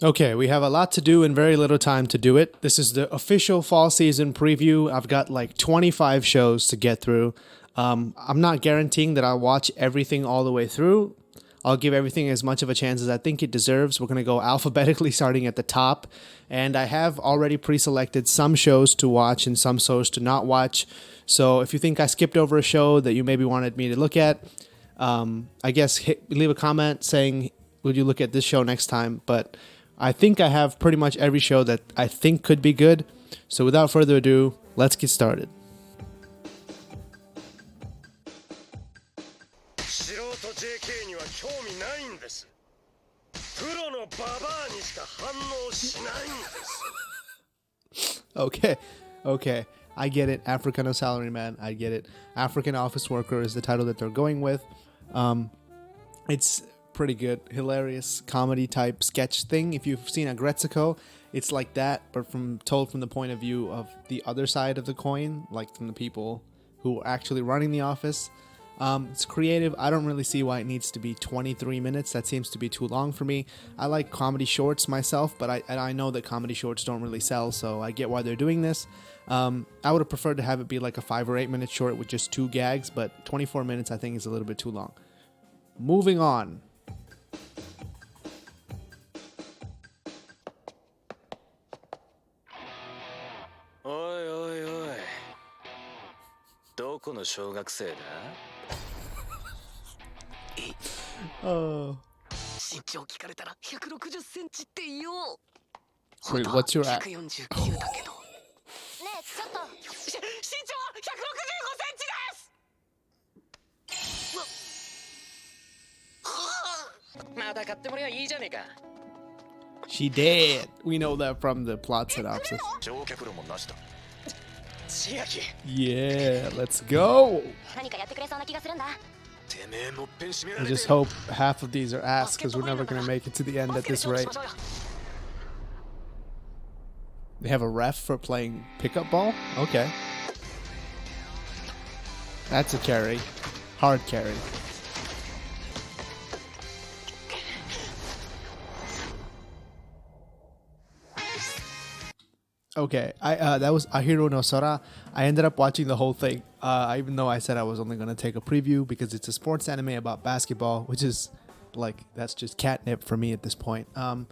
Okay, we have a lot to do and very little time to do it. This is the official fall season preview. I've got like 25 shows to get through. I'm not guaranteeing that I'll watch everything all the way through. I'll give everything as much of a chance as I think it deserves. We're going to go alphabetically starting at the top. And I have already pre-selected some shows to watch and some shows to not watch. So if you think I skipped over a show that you maybe wanted me to look at, I guess leave a comment saying, would you look at this show next time? But I think I have pretty much every show that I think could be good. So without further ado, let's get started. 素人 JK には興味ないんです。プロのババアにしか反応しないんです。 Okay. I get it. African salaryman. I get it. African office worker is the title that they're going with. It's pretty good, hilarious comedy type sketch thing. If you've seen Agretsuko, it's like that, but told from the point of view of the other side of the coin, like from the people who are actually running the office. It's creative. I don't really see why it needs to be 23 minutes. That seems to be too long for me. I like comedy shorts myself, but I know that comedy shorts don't really sell, so I get why they're doing this. I would have preferred to have it be like a 5 or 8 minute short with just 2 gags, but 24 minutes I think is a little bit too long. Moving on. どこの小学生だ？ 身長聞かれたら160センチって言おう。 Wait, what's your at? 149だけど。ねえ、ちょっと。身長165センチです。まだ買ってもらえばいいじゃねえか。 She dead. We know that from the plot synopsis. 乗客路もなしだ。 Yeah, let's go. I just hope half of these are ass because we're never going to make it to the end at this rate. They have a ref for playing pickup ball? Okay. That's a carry. Hard carry. Okay, that was Ahiro no Sora. I ended up watching the whole thing, even though I said I was only going to take a preview because it's a sports anime about basketball, which is, like, that's just catnip for me at this point. I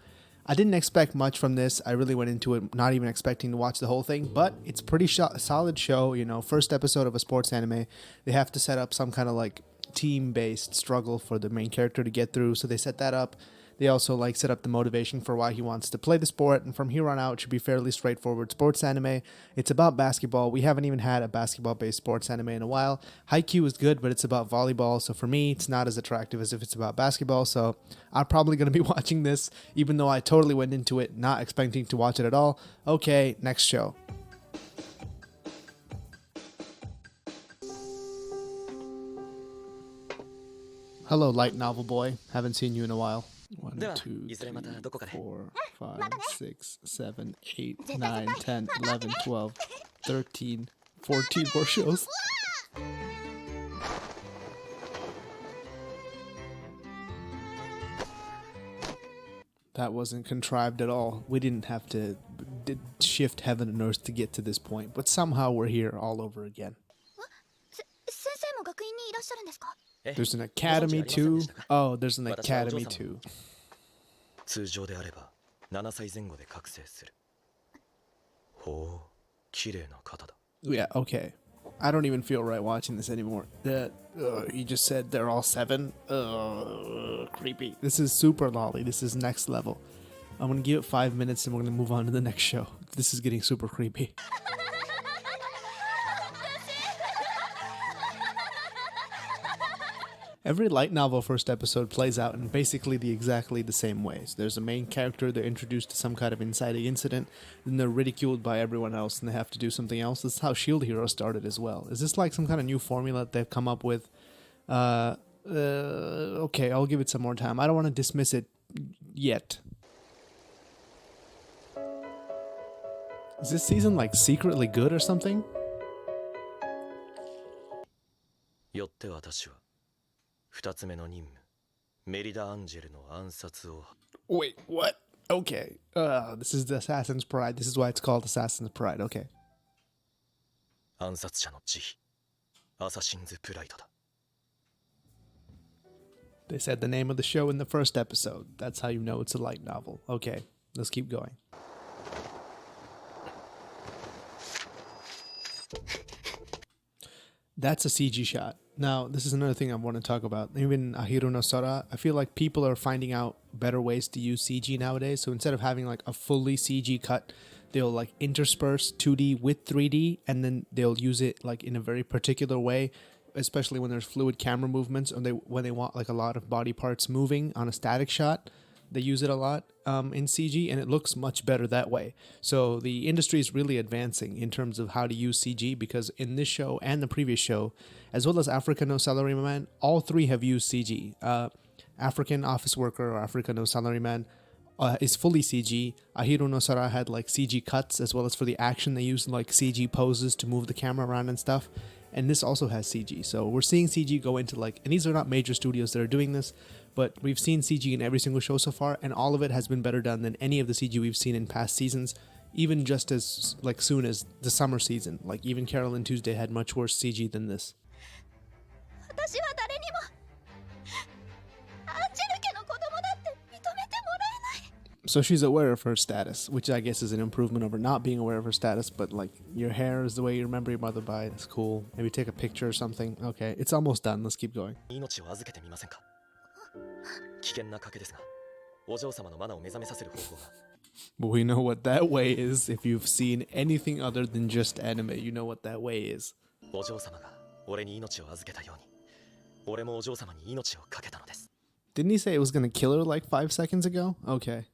didn't expect much from this. I really went into it not even expecting to watch the whole thing, but it's pretty solid show, you know, first episode of a sports anime. They have to set up some kind of, like, team-based struggle for the main character to get through, so they set that up. They also like set up the motivation for why he wants to play the sport, and from here on out it should be fairly straightforward sports anime. It's about basketball. We haven't even had a basketball-based sports anime in a while. Haikyuu is good, but it's about volleyball, so for me it's not as attractive as if it's about basketball, so I'm probably going to be watching this, even though I totally went into it not expecting to watch it at all. Okay, next show. Hello, light novel boy. Haven't seen you in a while. 1, 2, 3, 4, 5, 6, 7, 8, 9, 10, 11, 12, 13, 14 more shows. That wasn't contrived at all. We didn't have to shift heaven and earth to get to this point, but somehow we're here all over again. There's an academy too. Oh, there's an academy too. 通常であれば7歳前後で覚醒する。ほう、綺麗な方だ。 Yeah, okay. I don't even feel right watching this anymore. You just said they're all 7. Creepy. This is super lolly. This is next level. I'm gonna give it 5 minutes and we're gonna move on to the next show. This is getting super creepy. Every light novel first episode plays out in basically exactly the same ways. There's a main character, they're introduced to some kind of inciting incident, then they're ridiculed by everyone else and they have to do something else. This is how Shield Hero started as well. Is this like some kind of new formula that they've come up with? Okay, I'll give it some more time. I don't want to dismiss it yet. Is this season like secretly good or something? よって私は2つ目の任務メリダ・アンジェルの暗殺を Wait, what? Okay. This is the Assassin's Pride. This is why it's called Assassin's Pride. Okay. 暗殺者の慈悲アサシンズプライドだ They said the name of the show in the first episode. That's how you know it's a light novel. Okay, let's keep going. That's a CG shot. Now, this is another thing I want to talk about. Even Ahiru no Sora, I feel like people are finding out better ways to use CG nowadays. So instead of having like a fully CG cut, they'll like intersperse 2D with 3D, and then they'll use it like in a very particular way, especially when there's fluid camera movements, or when they want like a lot of body parts moving on a static shot. They use it a lot in CG, and it looks much better that way. So the industry is really advancing in terms of how to use CG, because in this show and the previous show, as well as Africa no Salaryman, all three have used CG. African Office Worker or Africa no Salaryman is fully CG. Ahiru no Sora had like CG cuts, as well as for the action they used like CG poses to move the camera around and stuff. And this also has CG. So we're seeing CG go into like, and these are not major studios that are doing this, but we've seen CG in every single show so far, and all of it has been better done than any of the CG we've seen in past seasons, even just as like soon as the summer season. Like even Carol and Tuesday had much worse CG than this. So she's aware of her status, which I guess is an improvement over not being aware of her status, but like your hair is the way you remember your mother by it. It's cool. Maybe take a picture or something. Okay, it's almost done. Let's keep going. 命を預けてみませんか危険な賭けですがお嬢様のマナを目覚めさせる方法が But we know what that way is. If you've seen anything other than just anime, you know what that way is. お嬢様が俺に命を預けたように俺もお嬢様に命をかけたのです Didn't he say it was gonna kill her like 5 seconds ago? Okay.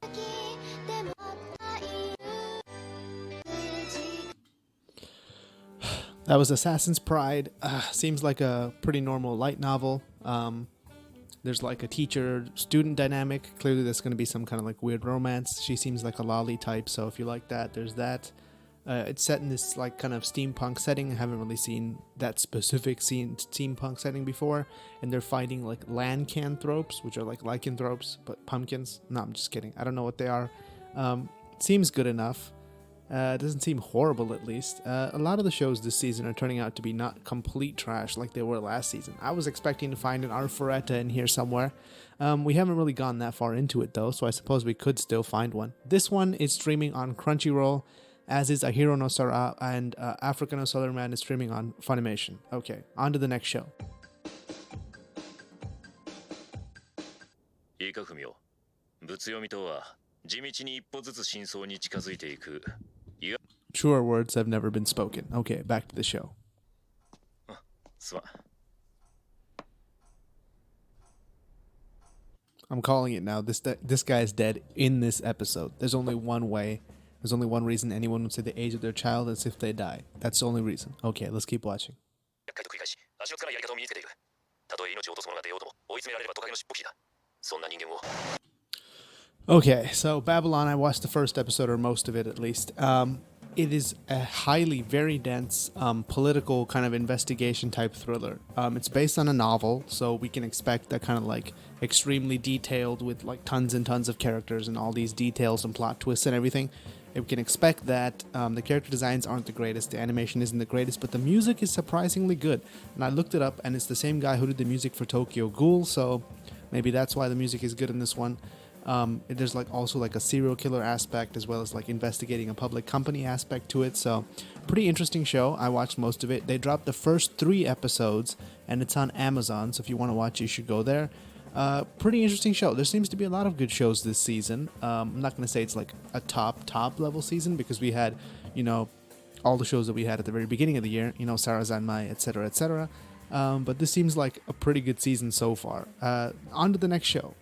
That was Assassin's Pride. Seems like a pretty normal light novel. There's like a teacher-student dynamic. Clearly there's going to be some kind of like weird romance. She seems like a lolly type, so if you like that, there's that. It's set in this like kind of steampunk setting. I haven't really seen that specific steampunk setting before. And they're fighting like lycanthropes, which are like lycanthropes, but pumpkins. No, I'm just kidding. I don't know what they are. Seems good enough. It doesn't seem horrible, at least. A lot of the shows this season are turning out to be not complete trash like they were last season. I was expecting to find an Arforetta in here somewhere. We haven't really gone that far into it, though, so I suppose we could still find one. This one is streaming on Crunchyroll, as is Ahiru no Sora, and Africa no Salaryman is streaming on Funimation. Okay, on to the next show. いいか文雄ぶつ読みとは地道に一歩ずつ真相に近づいていく Truer words have never been spoken. Okay, back to the show. I'm calling it now. This guy is dead in this episode. There's only one way. There's only one reason anyone would say the age of their child is if they die. That's the only reason. Okay, let's keep watching. Okay, so Babylon, I watched the first episode, or most of it at least. It is a highly, very dense, political kind of investigation type thriller. It's based on a novel, so we can expect that kind of like extremely detailed with like tons and tons of characters and all these details and plot twists and everything. We can expect that. The character designs aren't the greatest, the animation isn't the greatest, but the music is surprisingly good. And I looked it up, and it's the same guy who did the music for Tokyo Ghoul, so maybe that's why the music is good in this one. There's like also like a serial killer aspect, as well as like investigating a public company aspect to it. So pretty interesting show. I watched most of it. They dropped the first 3 episodes, and it's on Amazon. So if you want to watch, you should go there. Pretty interesting show. There seems to be a lot of good shows this season. I'm not going to say it's like a top level season, because we had, all the shows that we had at the very beginning of the year, Sarazanmai, etc., etc. But this seems like a pretty good season so far. On to the next show.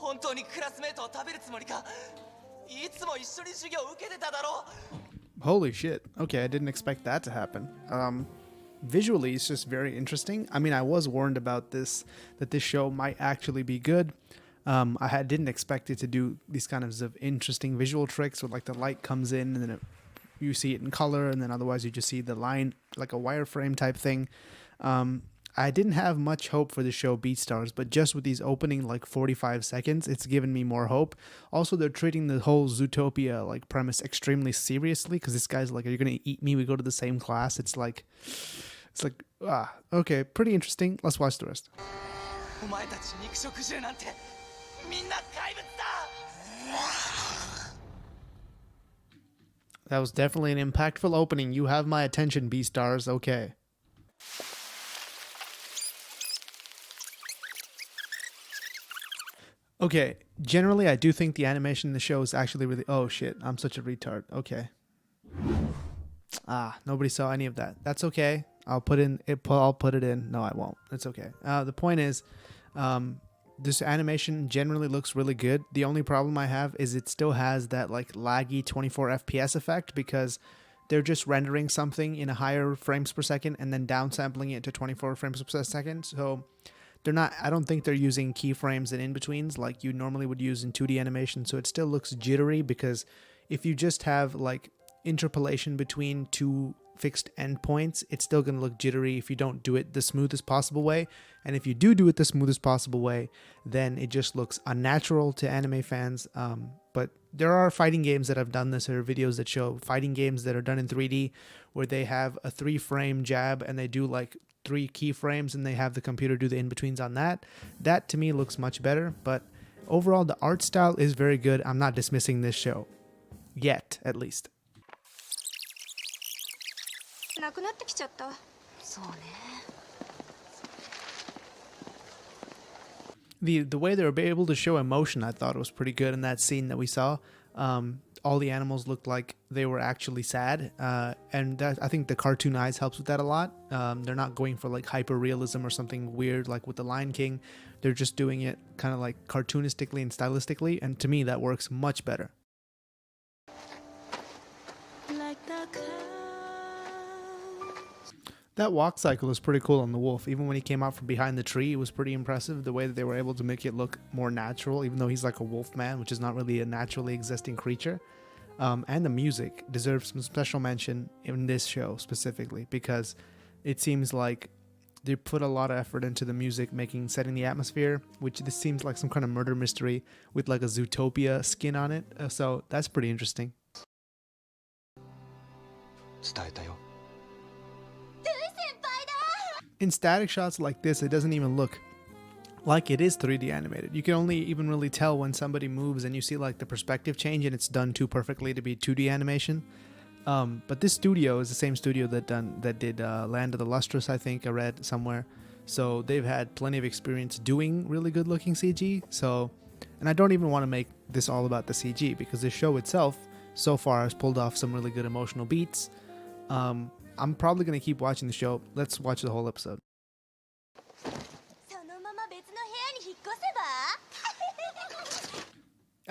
本当にクラスメートを食べるつもりかいつも一緒に授業を受けてただろ Holy shit. Okay, I didn't expect that to happen. Visually, it's just very interesting. I mean, I was warned about this, that this show might actually be good. Didn't expect it to do these kinds of interesting visual tricks where like the light comes in and then it you see it in color, and then otherwise you just see the line like a wireframe type thing. I didn't have much hope for the show Beastars, but just with these opening like 45 seconds, it's given me more hope. Also, they're treating the whole Zootopia like premise extremely seriously, because this guy's like, "Are you gonna eat me? We go to the same class." It's like, okay, pretty interesting. Let's watch the rest. お前たち肉食獣なんてみんな怪物だ That was definitely an impactful opening. You have my attention, Beastars. Okay. Okay, generally I do think the animation in the show is actually really... Oh shit, I'm such a retard. Okay. Nobody saw any of that. That's okay. I'll put it in. No, I won't. It's okay. The point is, this animation generally looks really good. The only problem I have is it still has that like laggy 24 FPS effect, because they're just rendering something in a higher frames per second and then downsampling it to 24 frames per second. So they're not, I don't think they're using keyframes and in-betweens like you normally would use in 2D animation. So it still looks jittery, because if you just have like interpolation between two fixed endpoints, it's still going to look jittery if you don't do it the smoothest possible way. And if you do it the smoothest possible way, then it just looks unnatural to anime fans. But there are fighting games that have done this. There are videos that show fighting games that are done in 3D where they have a 3-frame jab and they do like 3 keyframes and they have the computer do the in-betweens on that. That to me looks much better. But overall, the art style is very good. I'm not dismissing this show. Yet, at least. なくなってきちゃった。そうね。The way they were able to show emotion, I thought was pretty good in that scene that we saw. All the animals looked like they were actually sad, and that, I think the cartoon eyes helps with that a lot. They're not going for like hyper realism or something weird like with the Lion King. They're just doing it kind of like cartoonistically and stylistically, and to me that works much better. Like the clouds. That walk cycle is pretty cool on the wolf. Even when he came out from behind the tree, it was pretty impressive the way that they were able to make it look more natural, even though he's like a wolf man, which is not really a naturally existing creature. And the music deserves some special mention in this show specifically, because it seems like they put a lot of effort into the music, setting the atmosphere, which this seems like some kind of murder mystery with like a Zootopia skin on it. So that's pretty interesting. 伝えたよ In static shots like this, it doesn't even look like it is 3D animated. You can only even really tell when somebody moves and you see like the perspective change and it's done too perfectly to be 2D animation. But this studio is the same studio that did Land of the Lustrous, I think I read somewhere. So they've had plenty of experience doing really good looking CG. So, and I don't even want to make this all about the CG, because the show itself so far has pulled off some really good emotional beats. I'm probably going to keep watching the show. Let's watch the whole episode. そのまま別の部屋に引っ越せ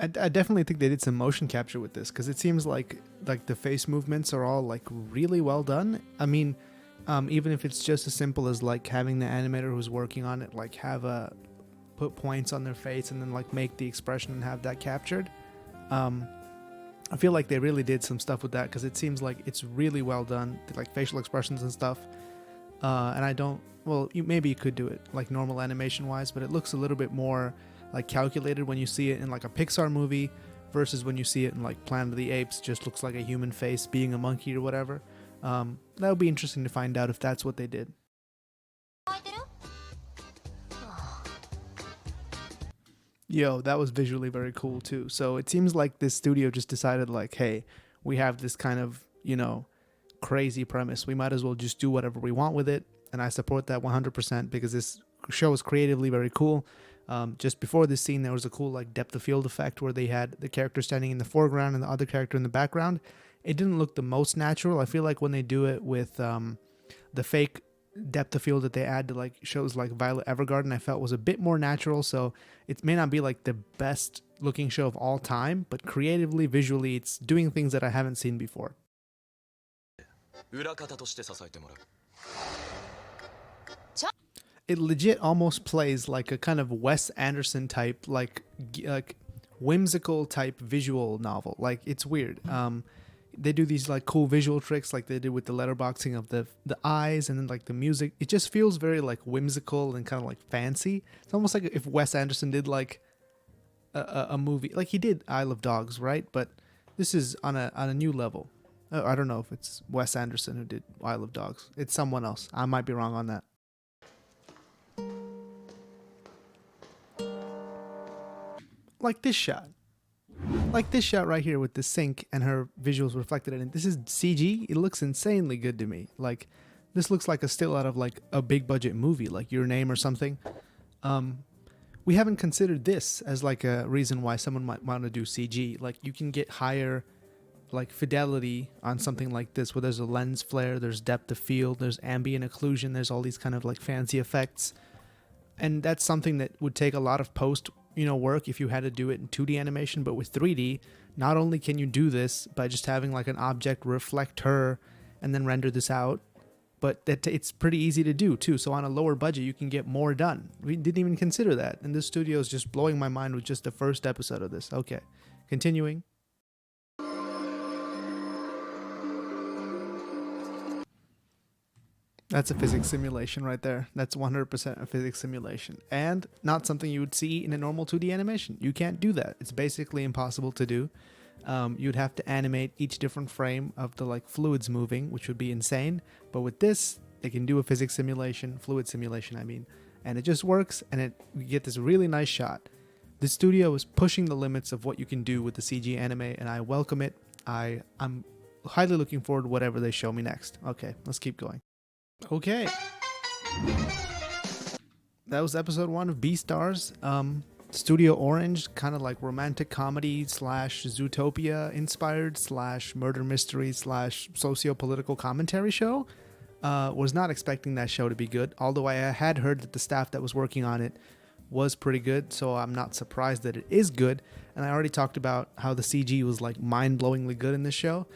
ば I definitely think they did some motion capture with this, because it seems like the face movements are all like really well done. I mean, even if it's just as simple as like having the animator who's working on it like put points on their face and then like make the expression and have that captured. I feel like they really did some stuff with that, because it seems like it's really well done, like facial expressions and stuff. And I don't, well, maybe you could do it like normal animation wise, but it looks a little bit more like calculated when you see it in like a Pixar movie versus when you see it in like Planet of the Apes. Just looks like a human face being a monkey or whatever. That would be interesting to find out if that's what they did. Yo, that was visually very cool too. So it seems like this studio just decided like, hey, we have this kind of, crazy premise. We might as well just do whatever we want with it. And I support that 100%, because this show is creatively very cool. Just before this scene, there was a cool like depth of field effect where they had the character standing in the foreground and the other character in the background. It didn't look the most natural. I feel like when they do it with the fake depth of field that they add to like shows like Violet Evergarden, I felt was a bit more natural. So it may not be like the best looking show of all time, but creatively, visually, it's doing things that I haven't seen before. 裏方として支えてもらう It legit almost plays like a kind of Wes Anderson type, like whimsical type visual novel. Like, it's weird. they do these like cool visual tricks like they did with the letterboxing of the eyes, and then like the music. It just feels very like whimsical and kind of like fancy. It's almost like if Wes Anderson did like a movie, like he did Isle of Dogs, right? But this is on a new level. I don't know if it's Wes Anderson who did Isle of Dogs. It's someone else. I might be wrong on that. Like this shot. Like this shot right here with the sink and her visuals reflected in it. This is CG. It looks insanely good to me. Like, this looks like a still out of like a big budget movie, like Your Name or something. We haven't considered this as like a reason why someone might want to do CG. Like, you can get higher like fidelity on something like this, where there's a lens flare, there's depth of field, there's ambient occlusion, there's all these kind of like fancy effects. And that's something that would take a lot of post work if you had to do it in 2D animation. But with 3D, not only can you do this by just having like an object reflect her and then render this out, but it's pretty easy to do too. So on a lower budget, you can get more done. We didn't even consider that, and this studio is just blowing my mind with just the first episode of this. Okay, continuing. That's a physics simulation right there. That's 100% a physics simulation. And not something you would see in a normal 2D animation. You can't do that. It's basically impossible to do. You'd have to animate each different frame of the like fluids moving, which would be insane. But with this, they can do a physics simulation, fluid simulation, I mean. And it just works, and you get this really nice shot. The studio is pushing the limits of what you can do with the CG anime, and I welcome it. I'm highly looking forward to whatever they show me next. Okay, let's keep going. Okay, that was episode 1 of Beastars. Studio Orange, kind of like romantic comedy / Zootopia inspired / murder mystery / socio-political commentary show. Was not expecting that show to be good, although I had heard that the staff that was working on it was pretty good, so I'm not surprised that it is good. And I already talked about how the CG was like mind-blowingly good in this show.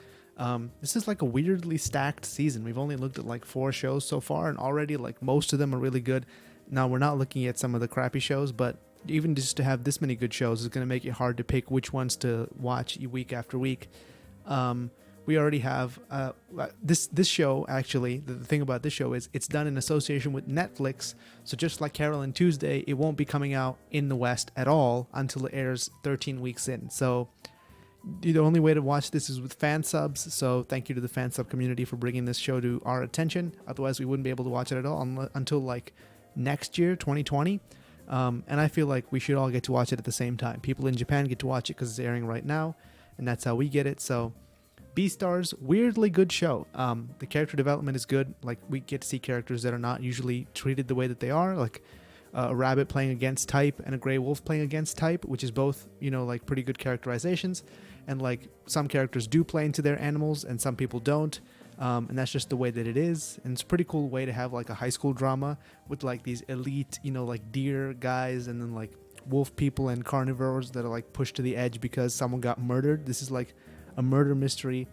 This is like a weirdly stacked season. We've only looked at like 4 shows so far, and already like most of them are really good. Now, we're not looking at some of the crappy shows, but even just to have this many good shows is going to make it hard to pick which ones to watch week after week. We already have this show. Actually, the thing about this show is it's done in association with Netflix, so just like Carol and Tuesday, it won't be coming out in the West at all until it airs 13 weeks in. So the only way to watch this is with fan subs, so thank you to the fan sub community for bringing this show to our attention. Otherwise, we wouldn't be able to watch it at all until like next year, 2020. And I feel like we should all get to watch it at the same time. People in Japan get to watch it because it's airing right now, and that's how we get it. So Beastars, weirdly good show. The character development is good. Like, we get to see characters that are not usually treated the way that they are, like a rabbit playing against type and a gray wolf playing against type, which is both, like pretty good characterizations. And like, some characters do play into their animals and some people don't. And that's just the way that it is. And it's a pretty cool way to have like a high school drama with like these elite, like deer guys, and then like wolf people and carnivores that are like pushed to the edge because someone got murdered. This is like a murder mystery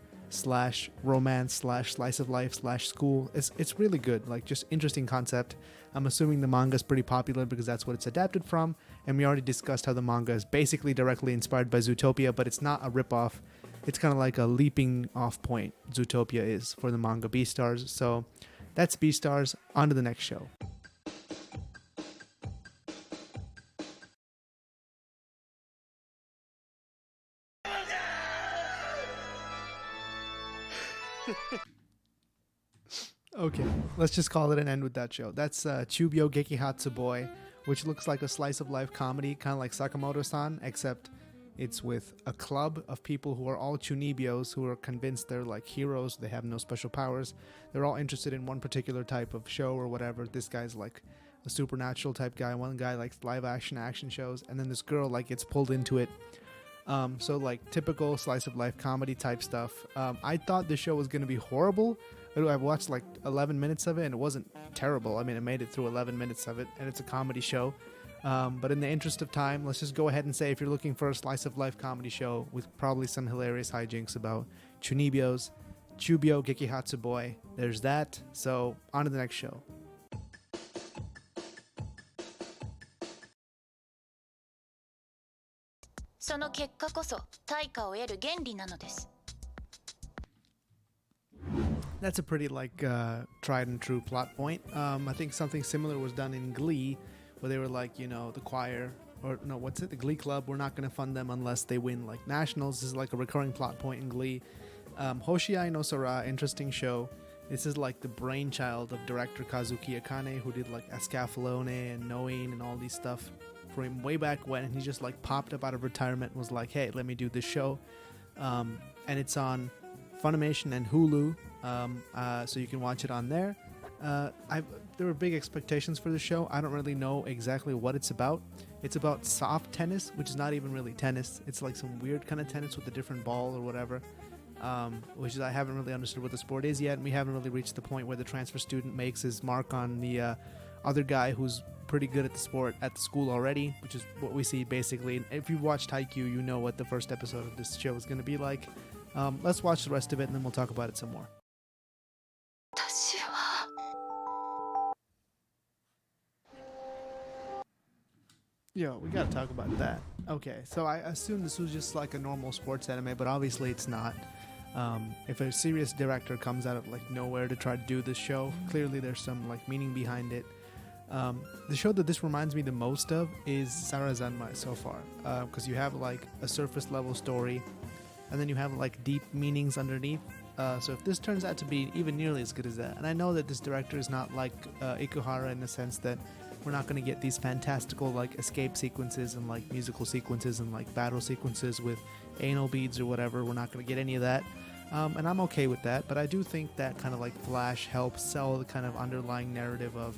/ romance / slice of life / school. It's really good. Like, just interesting concept. I'm assuming the manga is pretty popular because that's what it's adapted from. And we already discussed how the manga is basically directly inspired by Zootopia, but it's not a ripoff. It's kind of like a leaping off point, Zootopia is, for the manga Beastars. So that's Beastars. On to the next show. Okay, let's just call it an end with that show. That's Chubyo Gekihatsu A Boy, which looks like a slice of life comedy, kind of like Sakamoto-san, except it's with a club of people who are all chunibyos who are convinced they're like heroes. They have no special powers. They're all interested in one particular type of show or whatever. This guy's like a supernatural type guy. One guy likes live action shows, and then this girl like gets pulled into it. So like typical slice of life comedy type stuff. I thought this show was going to be horrible. I watched like 11 minutes of it, and it wasn't terrible. I mean, I made it through 11 minutes of it, and it's a comedy show. But in the interest of time, let's just go ahead and say if you're looking for a slice of life comedy show with probably some hilarious hijinks about chunibyos, Chubyo Gekihatsu Boy, there's that. So on to the next show. That's a pretty like tried and true plot point. I think something similar was done in Glee, where they were like, the choir, or no, what's it? The Glee Club. We're not going to fund them unless they win like nationals. This is like a recurring plot point in Glee. Hoshiai no Sora, interesting show. This is like the brainchild of director Kazuki Akane, who did like Escaflowne and Knowing and all these stuff from way back when. And he just like popped up out of retirement and was like, hey, let me do this show. And it's on Funimation and Hulu, so you can watch it on there. There were big expectations for the show. I don't really know exactly what it's about. It's about soft tennis, which is not even really tennis. It's like some weird kind of tennis with a different ball or whatever, which is I haven't really understood what the sport is yet, and we haven't really reached the point where the transfer student makes his mark on the other guy who's pretty good at the sport at the school already, which is what we see basically. And if you've watched Haikyuu, you know what the first episode of this show is going to be like. Let's watch the rest of it, and then we'll talk about it some more. Yo, we gotta talk about that. Okay, so I assume this was just like a normal sports anime, but obviously it's not. If a serious director comes out of like nowhere to try to do this show, clearly there's some like meaning behind it. The show that this reminds me the most of is Sarazanmai so far, because you have like a surface level story, and then you have like deep meanings underneath. So if this turns out to be even nearly as good as that, and I know that this director is not like Ikuhara in the sense that we're not going to get these fantastical like escape sequences and like musical sequences and like battle sequences with anal beads or whatever. We're not going to get any of that, and I'm okay with that. But I do think that kind of like flash helps sell the kind of underlying narrative of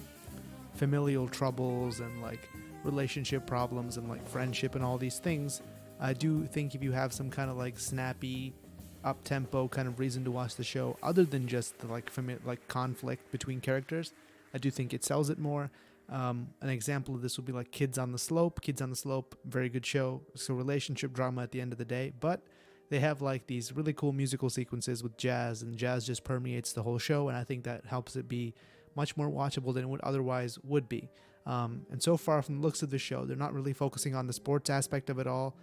familial troubles and like relationship problems and like friendship and all these things. I do think if you have some kind of like snappy, up-tempo kind of reason to watch the show, other than just the like conflict between characters, I do think it sells it more. An example of this would be like Kids on the Slope. Kids on the Slope, very good show. So relationship drama at the end of the day, but they have like these really cool musical sequences with jazz, and jazz just permeates the whole show, and I think that helps it be much more watchable than it would otherwise would be. And so far from the looks of the show, they're not really focusing on the sports aspect of it all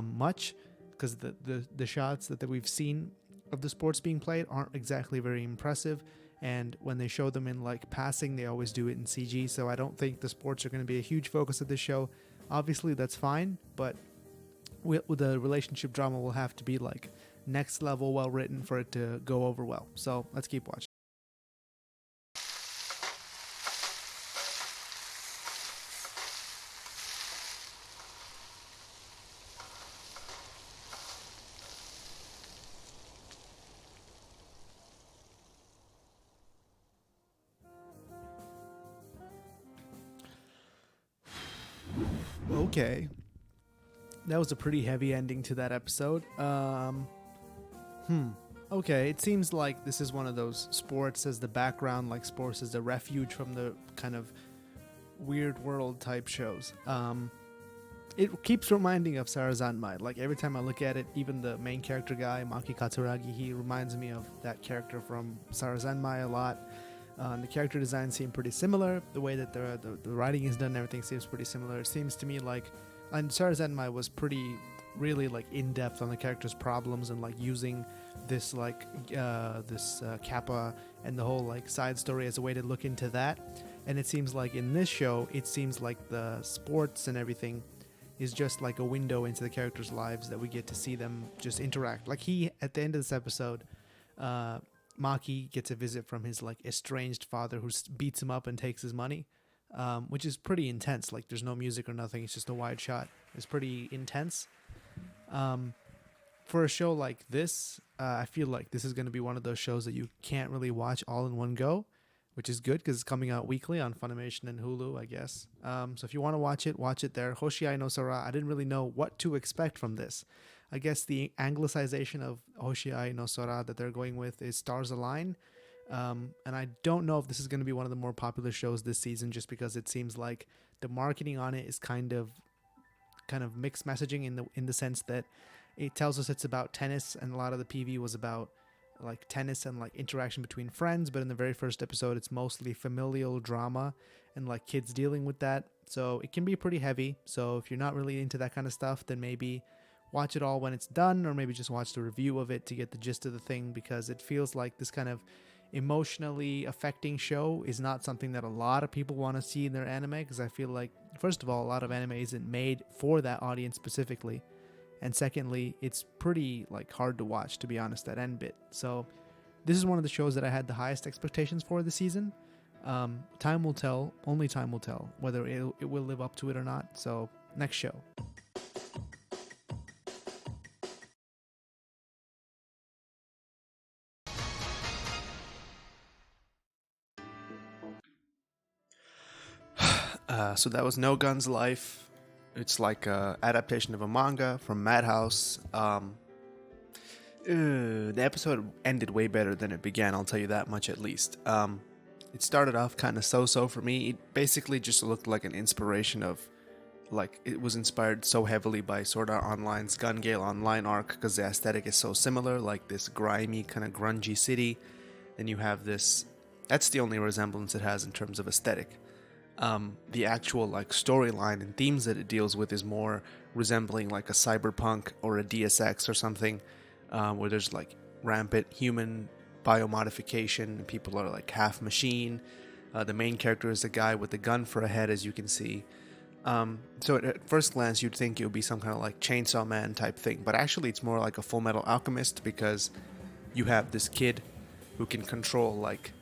much, because the shots that we've seen of the sports being played aren't exactly very impressive, and when they show them in like passing, they always do it in CG, so I don't think the sports are going to be a huge focus of this show. Obviously that's fine, but with the relationship drama will have to be like next level well written for it to go over well. So let's keep watching. Okay, that was a pretty heavy ending to that episode. Okay, it seems like this is one of those sports as the background, like sports as a refuge from the kind of weird world type shows. It keeps reminding of Sarazanmai. Like every time I look at it, even the main character guy, Maki Katsuragi, he reminds me of that character from Sarazanmai a lot. The character design seem pretty similar. The way that the writing is done and everything seems pretty similar. It seems to me like, and Sarazanmai was pretty really like in depth on the character's problems and like using this like kappa and the whole like side story as a way to look into that. And it seems like in this show, it seems like the sports and everything is just like a window into the characters' lives that we get to see them just interact. Like at the end of this episode, Maki gets a visit from his like estranged father who beats him up and takes his money, which is pretty intense. Like there's no music or nothing. It's just a wide shot. It's pretty intense. For a show like this, I feel like this is going to be one of those shows that you can't really watch all in one go, which is good because it's coming out weekly on Funimation and Hulu, I guess. So if you want to watch it there. Hoshiai no Sora, I didn't really know what to expect from this. I guess the anglicization of Hoshiai no Sora that they're going with is Stars Align. And I don't know if this is going to be one of the more popular shows this season, just because it seems like the marketing on it is kind of mixed messaging in the sense that it tells us it's about tennis, and a lot of the PV was about like tennis and like interaction between friends, but in the very first episode it's mostly familial drama and like kids dealing with that, so it can be pretty heavy. So if you're not really into that kind of stuff, then maybe watch it all when it's done, or maybe just watch the review of it to get the gist of the thing, because it feels like this kind of emotionally affecting show is not something that a lot of people want to see in their anime, because I feel like, first of all, a lot of anime isn't made for that audience specifically, and secondly, it's pretty like hard to watch, to be honest, that end bit. So this is one of the shows that I had the highest expectations for this season. Time will tell, only time will tell whether it will live up to it or not. So next show. So that was No Guns Life. It's like a adaptation of a manga from Madhouse. The episode ended way better than it began, I'll tell you that much at least. It started off kind of so-so for me. It basically just looked like an inspiration of, like, it was inspired so heavily by Sword Art Online's Gun Gale Online arc, because the aesthetic is so similar, like this grimy, kind of grungy city. Then you have this, that's the only resemblance it has in terms of aesthetic. The actual like storyline and themes that it deals with is more resembling like a cyberpunk or a DSX or something, where there's like rampant human biomodification and people are like half machine. The main character is a guy with a gun for a head, as you can see. So at first glance you'd think it would be some kind of like Chainsaw Man type thing, but actually it's more like a Full Metal Alchemist, because you have this kid who can control like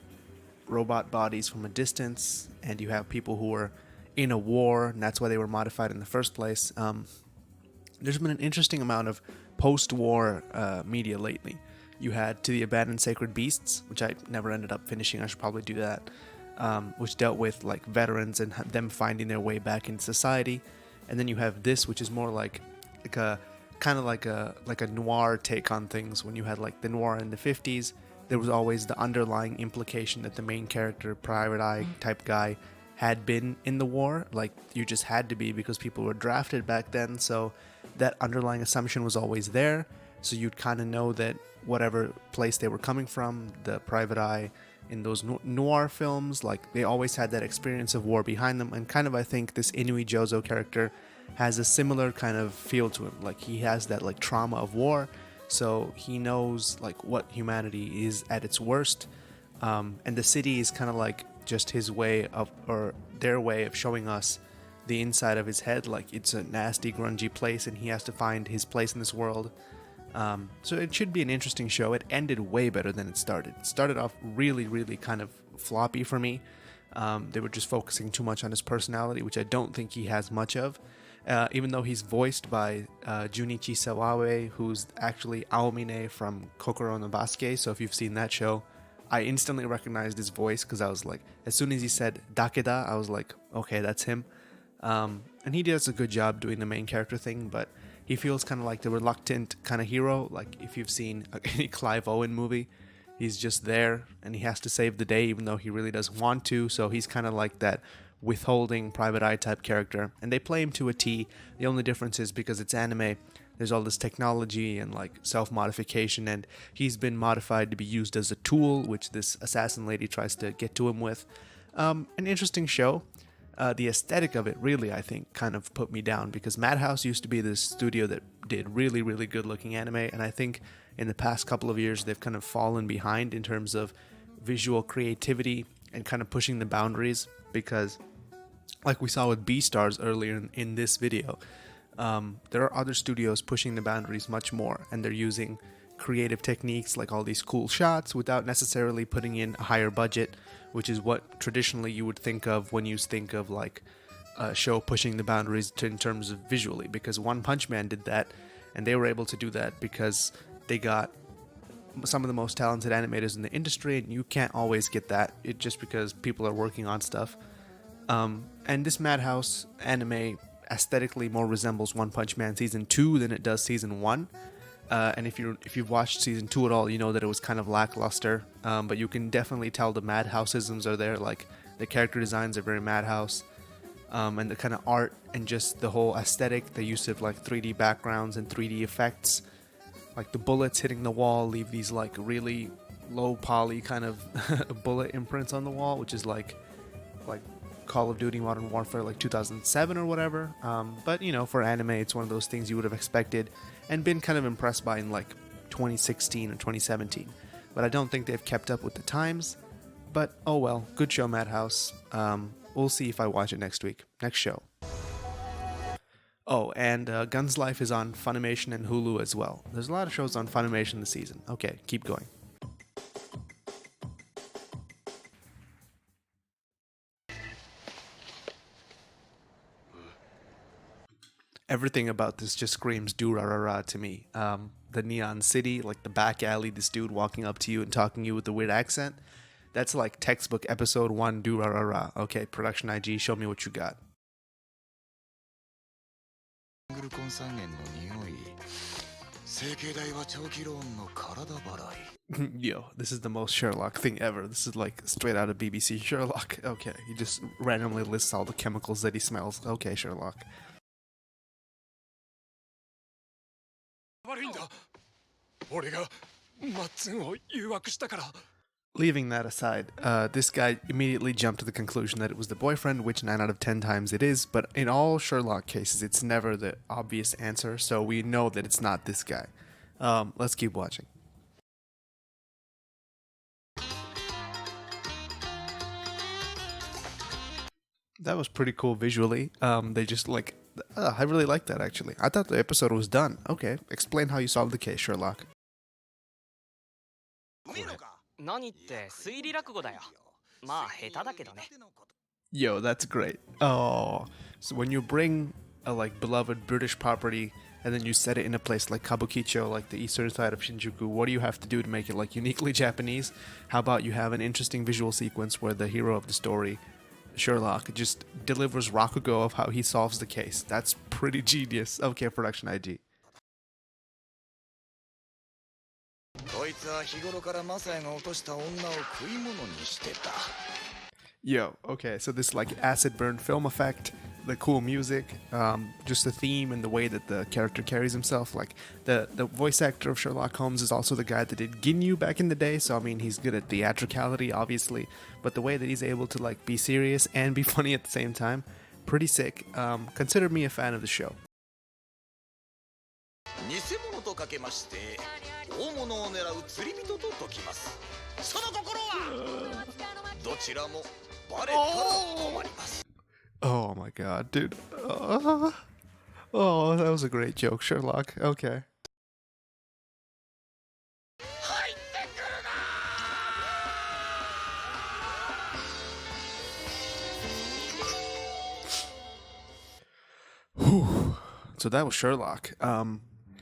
robot bodies from a distance, and you have people who are in a war, and that's why they were modified in the first place. There's been an interesting amount of post-war media lately. You had To the Abandoned Sacred Beasts, which I never ended up finishing. I should probably do that. Which dealt with like veterans and them finding their way back into society. And then you have this, which is more like a kind of like a noir take on things. When you had like the noir in the 50s, there was always the underlying implication that the main character, private eye type guy, had been in the war. Like, you just had to be, because people were drafted back then, so that underlying assumption was always there. So you'd kind of know that whatever place they were coming from, the private eye in those noir films, like, they always had that experience of war behind them. And kind of, I think this Inui Jozo character has a similar kind of feel to him. Like, he has that like trauma of war, so he knows like what humanity is at its worst. And the city is kind of like just his way of, or their way of showing us the inside of his head. Like, it's a nasty, grungy place, and he has to find his place in this world. So it should be an interesting show. It ended way better than it started. It started off really, really kind of floppy for me. They were just focusing too much on his personality, which I don't think he has much of. Even though he's voiced by Junichi Sawawe, who's actually Aomine from Kokoro no Basuke. So if you've seen that show, I instantly recognized his voice, because I was like, as soon as he said Dakeda, I was like, okay, that's him. And he does a good job doing the main character thing, but he feels kind of like the reluctant kind of hero. Like, if you've seen any Clive Owen movie, he's just there and he has to save the day even though he really doesn't want to. So he's kind of like that withholding private eye type character, and they play him to a T. The only difference is, because it's anime, there's all this technology and like self-modification, and he's been modified to be used as a tool, which this assassin lady tries to get to him with. An interesting show. The aesthetic of it really, I think, kind of put me down, because Madhouse used to be this studio that did really, really good looking anime, and I think in the past couple of years they've kind of fallen behind in terms of visual creativity and kind of pushing the boundaries, because like we saw with Beastars earlier in this video, there are other studios pushing the boundaries much more, and they're using creative techniques like all these cool shots without necessarily putting in a higher budget, which is what traditionally you would think of when you think of like a show pushing the boundaries in terms of visually, because One Punch Man did that, and they were able to do that because they got some of the most talented animators in the industry, and you can't always get that just because people are working on stuff. And this Madhouse anime aesthetically more resembles One Punch Man Season 2 than it does Season 1. And if you've watched Season 2 at all, you know that it was kind of lackluster. But you can definitely tell the Madhouse-isms are there. Like, the character designs are very Madhouse. And the kind of art and just the whole aesthetic, the use of like 3D backgrounds and 3D effects. Like, the bullets hitting the wall leave these like really low poly kind of bullet imprints on the wall, which is like Call of Duty Modern Warfare like 2007 or whatever. But you know, for anime, it's one of those things you would have expected and been kind of impressed by in like 2016 or 2017. but I don't think they've kept up with the times. But oh well, good show, Madhouse. We'll see if I watch it next week. Next show. Oh, and Gun's Life is on Funimation and Hulu as well. There's a lot of shows on Funimation this season. Okay, keep going. Everything about this just screams do-ra-ra-ra to me. The Neon City, like the back alley, this dude walking up to you and talking to you with a weird accent. That's like textbook episode 1 do-ra-ra-ra. Okay, Production IG, show me what you got. Yo, this is the most Sherlock thing ever. This is like straight out of BBC Sherlock. Okay, he just randomly lists all the chemicals that he smells. Okay, Sherlock. Leaving that aside, this guy immediately jumped to the conclusion that it was the boyfriend, which 9 out of 10 times it is, but in all Sherlock cases, it's never the obvious answer, so we know that it's not this guy. Let's keep watching. That was pretty cool visually. They just like... I really like that, actually. I thought the episode was done. Okay, explain how you solved the case, Sherlock. Yo, that's great. Oh, so when you bring a like beloved British property and then you set it in a place like Kabukicho, like the eastern side of Shinjuku, what do you have to do to make it like uniquely Japanese? How about you have an interesting visual sequence where the hero of the story, Sherlock, just delivers Rakugo of how he solves the case. That's pretty genius. Okay, Production IG. Yo, okay, so this like acid burn film effect, the cool music, just the theme and the way that the character carries himself. Like the voice actor of Sherlock Holmes is also the guy that did Ginyu back in the day, so I mean he's good at theatricality, obviously, but the way that he's able to like be serious and be funny at the same time, pretty sick. Consider me a fan of the show. Oh my god, dude. Oh, that was a great joke, Sherlock. Okay. Whew. So that was Sherlock.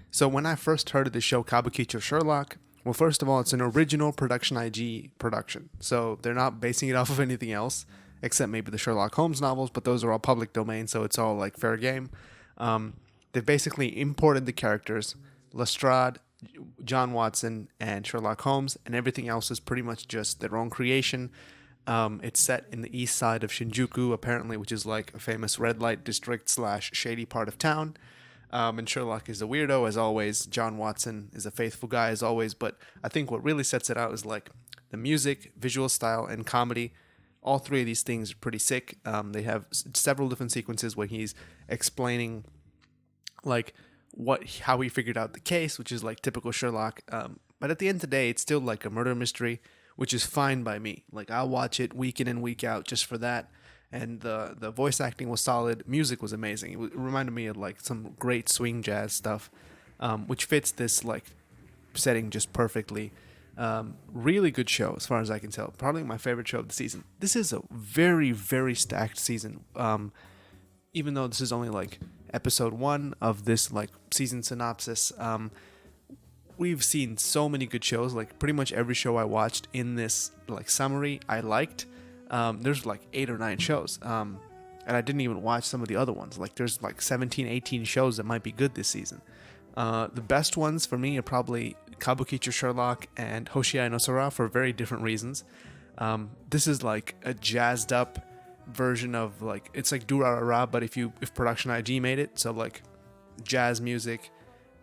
So when I first heard of the show Kabukicho Sherlock, well, first of all, it's an original Production IG production. So they're not basing it off of anything else, except maybe the Sherlock Holmes novels, but those are all public domain, so it's all like fair game. They basically imported the characters, Lestrade, John Watson, and Sherlock Holmes, and everything else is pretty much just their own creation. It's set in the east side of Shinjuku, apparently, which is like a famous red light district / shady part of town. And Sherlock is a weirdo, as always. John Watson is a faithful guy, as always. But I think what really sets it out is like the music, visual style, and comedy. All three of these things are pretty sick. They have several different sequences where he's explaining like how he figured out the case, which is like typical Sherlock. But at the end of the day, it's still like a murder mystery, which is fine by me. Like I'll watch it week in and week out just for that. And the voice acting was solid. Music was amazing. It reminded me of like some great swing jazz stuff, which fits this like setting just perfectly. Really good show as far as I can tell. Probably my favorite show of the season. This is a very, very stacked season. Even though this is only like episode 1 of this like season synopsis, we've seen so many good shows. Like pretty much every show I watched in this like summary I liked. There's like 8 or 9 shows. And I didn't even watch some of the other ones. Like there's like 17, 18 shows that might be good this season. The best ones for me are probably Kabukicho Sherlock and Hoshiai no Sora for very different reasons. This is like a jazzed up version of like, it's like Durarara, but if Production IG made it, so like jazz music,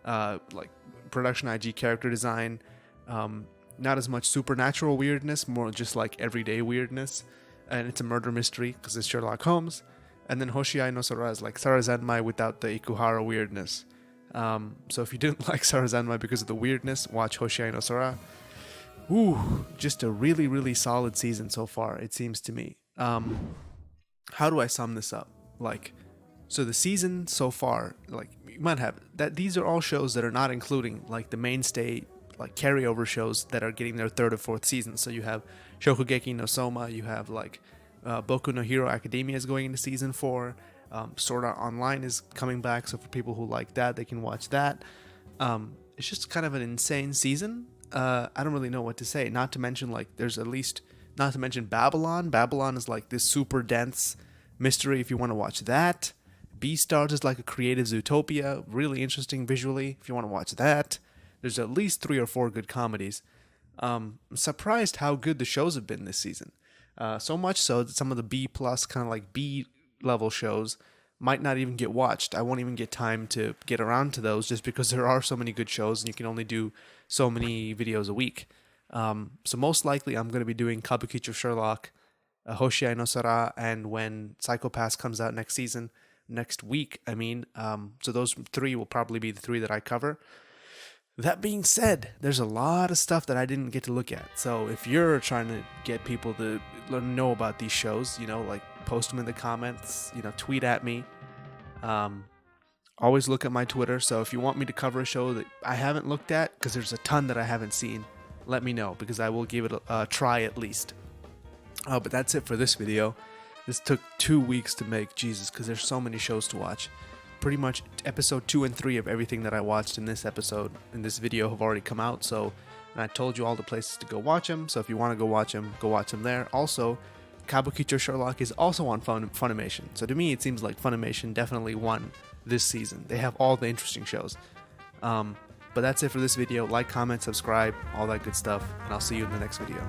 like Production IG character design, not as much supernatural weirdness, more just like everyday weirdness, and it's a murder mystery because it's Sherlock Holmes. And then Hoshiai no Sora is like Sarazanmai without the Ikuhara weirdness. So if you didn't like Sarazanmai because of the weirdness, watch Hoshiai no Sora. Ooh, just a really, really solid season so far, it seems to me. How do I sum this up? Like, so the season so far, like, you might have that these are all shows that are not including like the mainstay, like carryover shows that are getting their third or fourth season. So you have Shokugeki no Soma, you have like Boku no Hero Academia is going into season 4. Sword Art Online is coming back, so for people who like that, they can watch that. It's just kind of an insane season. I don't really know what to say. Not to mention, like, there's at least, not to mention Babylon. Babylon is like this super dense mystery if you want to watch that. Beastars is like a creative Zootopia, really interesting visually if you want to watch that. There's at least 3 or 4 good comedies. I'm surprised how good the shows have been this season. So much so that some of the B plus kind of like B level shows might not even get watched. I won't even get time to get around to those just because there are so many good shows and you can only do so many videos a week. So most likely I'm going to be doing Kabukicho Sherlock, Hoshiai no Sora, and when Psycho Pass comes out next week, I mean. So those 3 will probably be the 3 that I cover. That being said, there's a lot of stuff that I didn't get to look at. So if you're trying to get people to know about these shows, you know, like post them in the comments, you know, tweet at me. Always look at my Twitter. So if you want me to cover a show that I haven't looked at, because there's a ton that I haven't seen, let me know because I will give it a try at least. But that's it for this video. This took 2 weeks to make, Jesus, because there's so many shows to watch. Pretty much episode 2 and 3 of everything that I watched in this video have already come out. So, and I told you all the places to go watch them. So if you want to go watch them there. Also, Kabukicho Sherlock is also on Funimation. So to me, it seems like Funimation definitely won this season. They have all the interesting shows. But that's it for this video. Like, comment, subscribe, all that good stuff. And I'll see you in the next video.